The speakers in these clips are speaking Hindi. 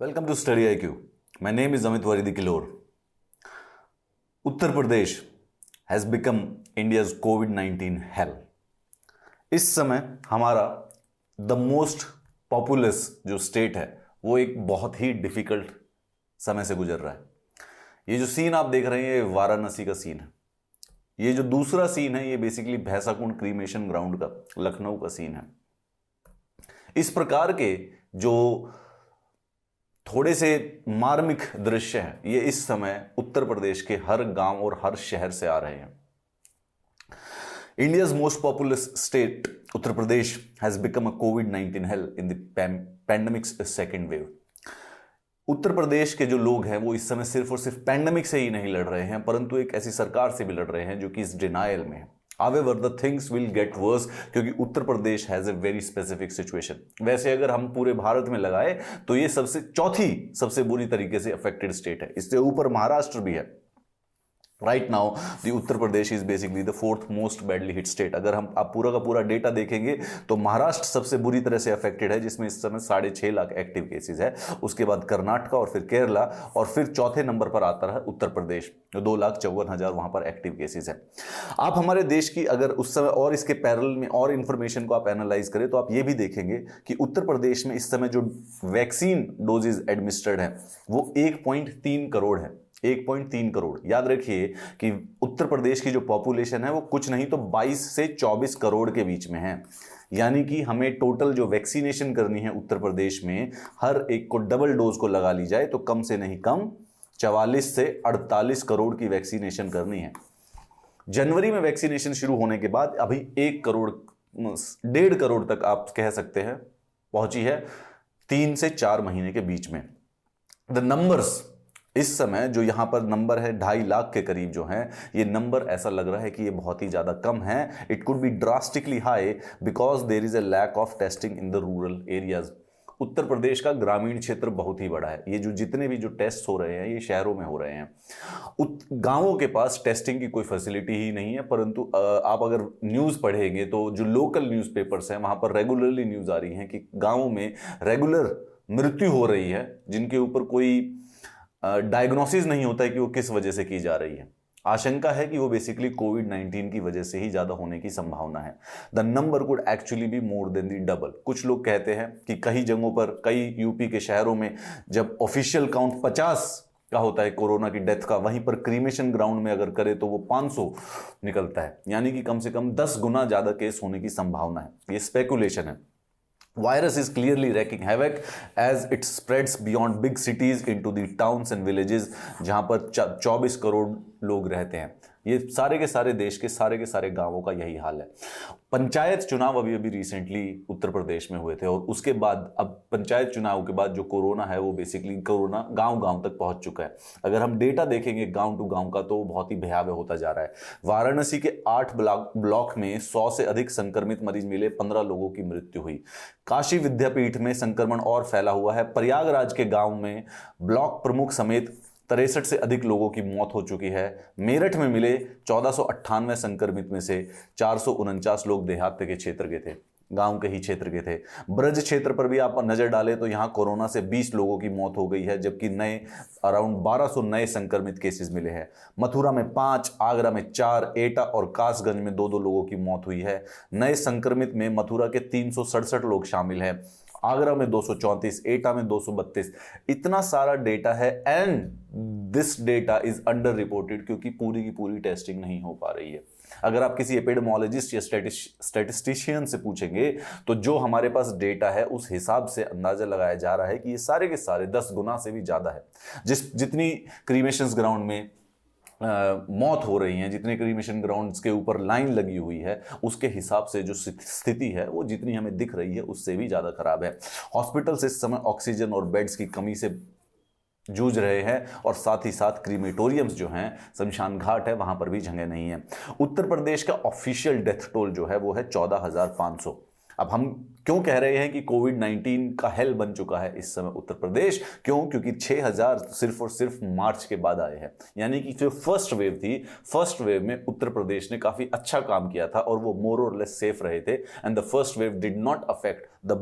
Welcome to Study IQ. My name is Amit Waridi Kilor. Uttar Pradesh has become India's COVID-19 hell. इस समय हमारा द मोस्ट पॉपुलस जो स्टेट है वो एक बहुत ही डिफिकल्ट समय से गुजर रहा है। ये जो सीन आप देख रहे हैं ये वाराणसी का सीन है। ये जो दूसरा सीन है ये बेसिकली भैंसाकुंड क्रीमेशन ग्राउंड का लखनऊ का सीन है। इस प्रकार के जो थोड़े से मार्मिक दृश्य हैं ये इस समय उत्तर प्रदेश के हर गांव और हर शहर से आ रहे हैं। India's most populous state, Uttar Pradesh, has become a COVID-19 hell in the pandemic's second wave. Uttar Pradesh के जो लोग हैं वो इस समय सिर्फ और सिर्फ पैंडेमिक से ही नहीं लड़ रहे हैं परंतु एक ऐसी सरकार से भी लड़ रहे हैं जो कि इस डिनायल में है। However, the things will get worse क्योंकि Uttar Pradesh has a very specific situation. वैसे अगर हम पूरे भारत में लगाए तो ये चौथी सबसे बुरी तरीके से अफेक्टेड स्टेट है। इससे ऊपर महाराष्ट्र भी है। Right now the Uttar Pradesh is basically the fourth most badly hit state. अगर हम आप पूरा का पूरा डेटा देखेंगे तो महाराष्ट्र सबसे बुरी तरह से अफेक्टेड है जिसमें इस समय 6.5 लाख एक्टिव केसेस है। उसके बाद कर्नाटका और फिर केरला और फिर चौथे नंबर पर आता है उत्तर प्रदेश, 2,54,000 वहां पर एक्टिव केसेस है। आप हमारे देश की अगर उस समय और इसके पैरेलल में और इंफॉर्मेशन को आप एनालाइज करें तो आप ये भी देखेंगे कि उत्तर प्रदेश में इस समय जो वैक्सीन डोजेज एडमिनिस्टर्ड है वो 1.3 करोड़ है। 1.3 करोड़। याद रखिए कि उत्तर प्रदेश की जो पॉपुलेशन है वो कुछ नहीं तो 22 से 24 करोड़ के बीच में है। यानी कि हमें टोटल जो वैक्सीनेशन करनी है उत्तर प्रदेश में हर एक को डबल डोज को लगा ली जाए तो कम से नहीं कम 44 से 48 करोड़ की वैक्सीनेशन करनी है। जनवरी में वैक्सीनेशन शुरू होने के बाद अभी 1 करोड़ 1.5 करोड़ तक आप कह सकते हैं पहुंची है 3 से 4 महीने के बीच में। द नंबर्स इस समय जो यहां पर नंबर है 2.5 लाख के करीब जो है ये नंबर ऐसा लग रहा है कि ये बहुत ही ज्यादा कम है। It could be drastically high because there is a lack of testing in the rural areas. Uttar Pradesh का ग्रामीण क्षेत्र बहुत ही बड़ा है। ये जो जितने भी जो टेस्ट हो रहे हैं ये शहरों में हो रहे हैं। गांवों के पास टेस्टिंग की कोई फैसिलिटी ही नहीं है परंतु आप अगर न्यूज़ पढ़ेंगे तो जो लोकल न्यूज़पेपर्स हैं वहां पर रेगुलरली न्यूज़ आ रही है कि गांवों में रेगुलर मृत्यु हो रही है जिनके ऊपर कोई डायग्नोसिस नहीं होता है कि वो किस वजह से की जा रही है। आशंका है कि वो बेसिकली कोविड-19 की वजह से ही ज्यादा होने की संभावना है। The number could actually be more than the double. कुछ लोग कहते हैं कि कई जगहों पर कई यूपी के शहरों में जब ऑफिशियल काउंट 50 का होता है कोरोना की डेथ का, वहीं पर क्रीमेशन ग्राउंड में अगर करे तो वो 500 निकलता है। यानी कि कम से कम 10 गुना ज्यादा केस होने की संभावना है। ये स्पेकुलेशन है। Virus is clearly wreaking havoc as it spreads beyond big cities into the towns and villages जहां पर 24 करोड़ लोग रहते हैं। ये सारे के सारे गांवों का यही हाल है। पंचायत चुनाव अभी अभी रिसेंटली उत्तर प्रदेश में हुए थे और उसके बाद अब पंचायत चुनाव के बाद जो कोरोना है वो बेसिकली कोरोना गांव-गांव तक पहुंच चुका है। अगर हम डेटा देखेंगे गांव टू गांव का तो बहुत ही भयावह होता जा रहा है। वाराणसी के 8 ब्लॉक में 100 से अधिक संक्रमित मरीज मिले, 15 लोगों की मृत्यु हुई। काशी विद्यापीठ में संक्रमण और फैला हुआ है। प्रयागराज के गांव में ब्लॉक प्रमुख समेत 63 से अधिक लोगों की मौत हो चुकी है। मेरठ में मिले 1498 संक्रमित में से 449 लोग देहात के क्षेत्र के थे, गांव के ही क्षेत्र के थे। ब्रज क्षेत्र पर भी आप नजर डालें तो यहां कोरोना से 20 लोगों की मौत हो गई है जबकि नए अराउंड 1200 नए संक्रमित केसेस मिले हैं। मथुरा में 5, आगरा में 4, एटा और कासगंज में 2-2 लोगों की मौत हुई है। नए संक्रमित में मथुरा के 367 लोग शामिल हैं, आगरा में 234, एटा में 232। इतना सारा डेटा है and this data is under reported क्योंकि पूरी की पूरी टेस्टिंग नहीं हो पा रही है। अगर आप किसी एपिडेमोलॉजिस्ट या स्टैटिस्टिशियन से पूछेंगे तो जो हमारे पास डेटा है उस हिसाब से अंदाजा लगाया जा रहा है कि ये सारे के सारे 10 गुना से भी ज्यादा है। जितनी क्रीमेशन ग्राउंड में मौत हो रही हैं, जितने क्रीमेशन ग्राउंड्स के ऊपर लाइन लगी हुई है उसके हिसाब से जो स्थिति है वो जितनी हमें दिख रही है उससे भी ज़्यादा खराब है। हॉस्पिटल्स इस समय ऑक्सीजन और बेड्स की कमी से जूझ रहे हैं और साथ ही साथ क्रीमेटोरियम्स जो हैं, शमशान घाट है, वहां पर भी जगह नहीं है। उत्तर प्रदेश का ऑफिशियल डेथ टोल जो है वो है 14,500। अब हम क्यों कह रहे हैं कि कोविड 19 का हेल बन चुका है इस समय उत्तर प्रदेश? क्यों? क्योंकि 6000 सिर्फ और सिर्फ मार्च के बाद आए हैं। यानी कि जो फर्स्ट वेव थी, फर्स्ट वेव में उत्तर प्रदेश ने काफी अच्छा काम किया था और वो मोर और लेस सेफ रहे थे। And the first wave did not affect the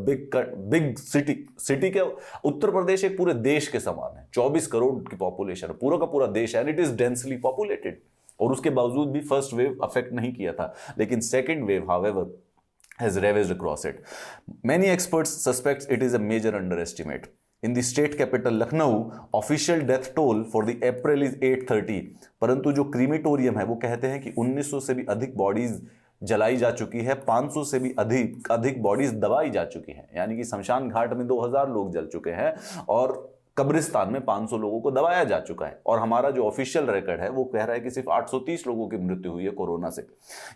big city के। उत्तर प्रदेश एक पूरे देश के समान है, 24 करोड़ की पॉपुलेशन, पूरा का पूरा देश है, and it is densely populated. और उसके बावजूद भी फर्स्ट वेव अफेक्ट नहीं किया था। लेकिन second wave however has ravaged across it. Many experts suspect it is a major underestimate. In the state capital Lucknow, official death toll for the April is 830. परंतु जो क्रीमेटोरियम है वो कहते हैं कि 1900 से भी अधिक बॉडीज जलाई जा चुकी है, 500 से भी अधिक बॉडीज दबाई जा चुकी हैं। यानी कि शमशान घाट में 2000 लोग जल चुके हैं और कब्रिस्तान में 500 लोगों को दबाया जा चुका है। और हमारा जो ऑफिशियल रिकॉर्ड है वो कह रहा है कि सिर्फ 830 लोगों की मृत्यु हुई है कोरोना से।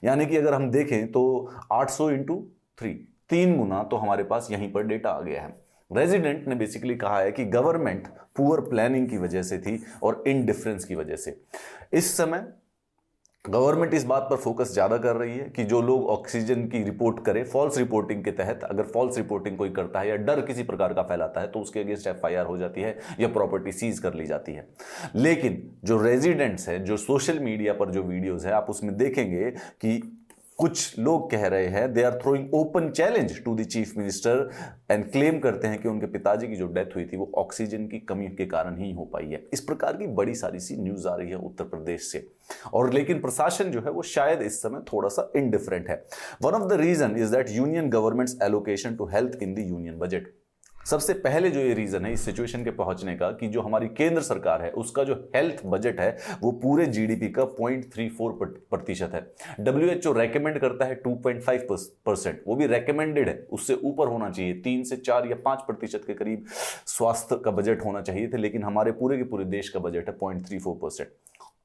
यानी कि अगर हम देखें तो 800 इंटू 3 गुना तो हमारे पास यहीं पर डेटा आ गया है। रेजिडेंट ने बेसिकली कहा है कि गवर्नमेंट पुअर प्लानिंग की वजह से थी और इनडिफरेंस की वजह से। इस समय गवर्नमेंट इस बात पर फोकस ज्यादा कर रही है कि जो लोग ऑक्सीजन की रिपोर्ट करें, फॉल्स रिपोर्टिंग के तहत अगर फॉल्स रिपोर्टिंग कोई करता है या डर किसी प्रकार का फैलाता है तो उसके अगेंस्ट एफआईआर हो जाती है या प्रॉपर्टी सीज कर ली जाती है। लेकिन जो रेजिडेंट्स हैं, जो सोशल मीडिया पर जो वीडियोस है, आप उसमें देखेंगे कि कुछ लोग कह रहे हैं they are throwing open challenge to the chief minister and claim करते हैं कि उनके पिताजी की जो डेथ हुई थी वो ऑक्सीजन की कमी के कारण ही हो पाई है। इस प्रकार की बड़ी सारी सी न्यूज आ रही है उत्तर प्रदेश से। और लेकिन प्रशासन जो है वो शायद इस समय थोड़ा सा इनडिफरेंट है। One of the reason is that union government's allocation to health in the union budget. सबसे पहले जो ये रीजन है इस सिचुएशन के पहुंचने का कि जो हमारी केंद्र सरकार है उसका जो हेल्थ बजट है वो पूरे जीडीपी का 0.34% है। WHO रेकमेंड करता है 2.5%, वो भी रेकमेंडेड है, उससे ऊपर होना चाहिए। 3 से 4 या 5% के करीब स्वास्थ्य का बजट होना चाहिए थे, लेकिन हमारे पूरे के पूरे देश का बजट है 0.34%।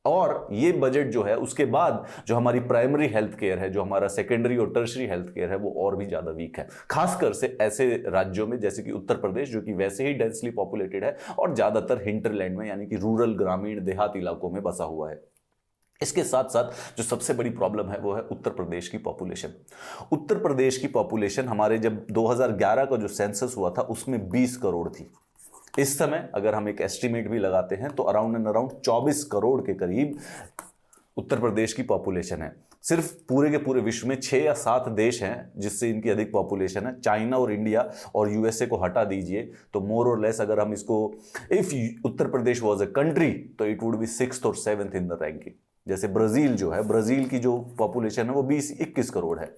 और ये बजट जो है उसके बाद जो हमारी प्राइमरी हेल्थ केयर है, जो हमारा सेकेंडरी और टर्शरी हेल्थ केयर है वो और भी ज्यादा वीक है। खासकर से ऐसे राज्यों में जैसे कि उत्तर प्रदेश जो कि वैसे ही डेंसली पॉपुलेटेड है और ज्यादातर हिंटरलैंड में यानी कि रूरल ग्रामीण देहात इलाकों में बसा हुआ है। इसके साथ साथ जो सबसे बड़ी प्रॉब्लम है वो है उत्तर प्रदेश की पॉपुलेशन। उत्तर प्रदेश की पॉपुलेशन हमारे जब 2011 का जो सेंसस हुआ था उसमें 20 करोड़ थी। इस समय अगर हम एक एस्टिमेट भी लगाते हैं तो अराउंड 24 करोड़ के करीब उत्तर प्रदेश की पॉपुलेशन है। सिर्फ पूरे के पूरे विश्व में 6 या 7 देश हैं जिससे इनकी अधिक पॉपुलेशन है। चाइना और इंडिया और यूएसए को हटा दीजिए तो मोर और लेस अगर हम इसको, if Uttar Pradesh was a country तो इट वुड बी 6th और 7th इन द रैंकिंग। जैसे ब्राजील जो है, ब्राजील की जो पॉपुलेशन है वो 20-21 करोड़ है।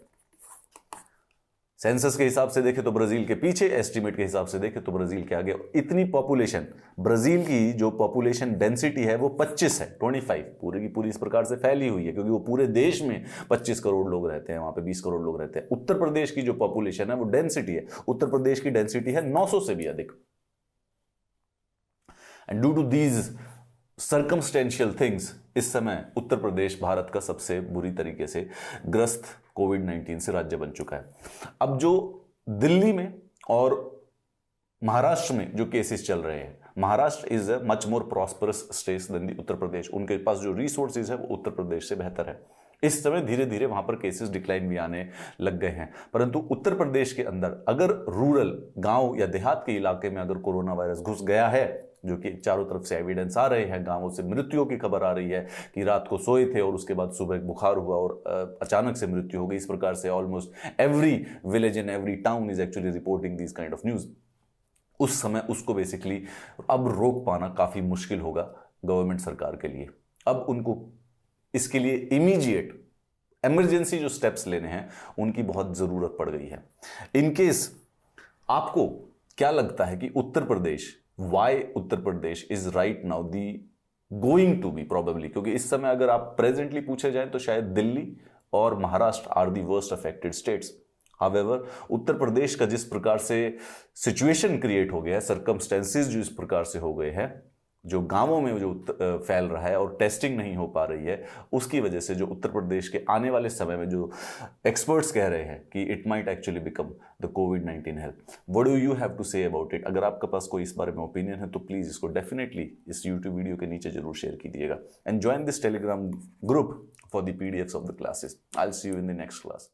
सेंसस के हिसाब से देखें तो ब्राजील के पीछे, एस्टिमेट के हिसाब से देखें तो ब्राजील के आगे। इतनी पॉपुलेशन, ब्राजील की जो पॉपुलेशन डेंसिटी है वो 25 है, 25 पूरी की पूरी इस प्रकार से फैली हुई है क्योंकि वो पूरे देश में 25 करोड़ लोग रहते हैं, वहां पे 20 करोड़ लोग रहते हैं। उत्तर प्रदेश की जो पॉपुलेशन है वो डेंसिटी है, उत्तर प्रदेश की डेंसिटी है 900 से भी अधिक। And due to these circumstantial things इस समय उत्तर प्रदेश भारत का सबसे बुरी तरीके से ग्रस्त कोविड-19 से राज्य बन चुका है। अब जो दिल्ली में और महाराष्ट्र में जो केसेस चल रहे हैं, Maharashtra is a much more prosperous state than the Uttar Pradesh. उनके पास जो रिसोर्सेज है वो उत्तर प्रदेश से बेहतर है। इस समय धीरे धीरे वहां पर केसेस डिक्लाइन भी आने लग गए हैं। परंतु उत्तर प्रदेश के अंदर अगर रूरल गांव या देहात के इलाके में अगर कोरोना वायरस घुस गया है, जो कि चारों तरफ से एविडेंस आ रहे हैं, गांवों से मृत्युओं की खबर आ रही है कि रात को सोए थे और उसके बाद सुबह बुखार हुआ और अचानक से मृत्यु हो गई। इस प्रकार से almost every village and every town is actually reporting this kind of news. उस समय उसको बेसिकली अब रोक पाना काफी मुश्किल होगा गवर्नमेंट सरकार के लिए। अब उनको इसके लिए इमीडिएट इमरजेंसी जो स्टेप्स लेने हैं उनकी बहुत जरूरत पड़ गई है। इनकेस आपको क्या लगता है कि Uttar Pradesh, why Uttar Pradesh is right now the going to be probably, क्योंकि इस समय अगर आप प्रेजेंटली पूछे जाए तो शायद दिल्ली और Maharashtra are the worst affected states. However Uttar Pradesh का जिस प्रकार से सिचुएशन क्रिएट हो गया है, सर्कमस्टेंसेस जो इस प्रकार से हो गए हैं, जो गांवों में जो फैल रहा है और टेस्टिंग नहीं हो पा रही है, उसकी वजह से जो उत्तर प्रदेश के आने वाले समय में जो एक्सपर्ट्स कह रहे हैं कि it might actually become the कोविड-19 health. What do you have to say about it? अगर आपके पास कोई इस बारे में ओपिनियन है तो प्लीज इसको डेफिनेटली इस यूट्यूब वीडियो के नीचे जरूर शेयर कीजिएगा and join this Telegram group for the PDFs of the classes. I will see you in the next class.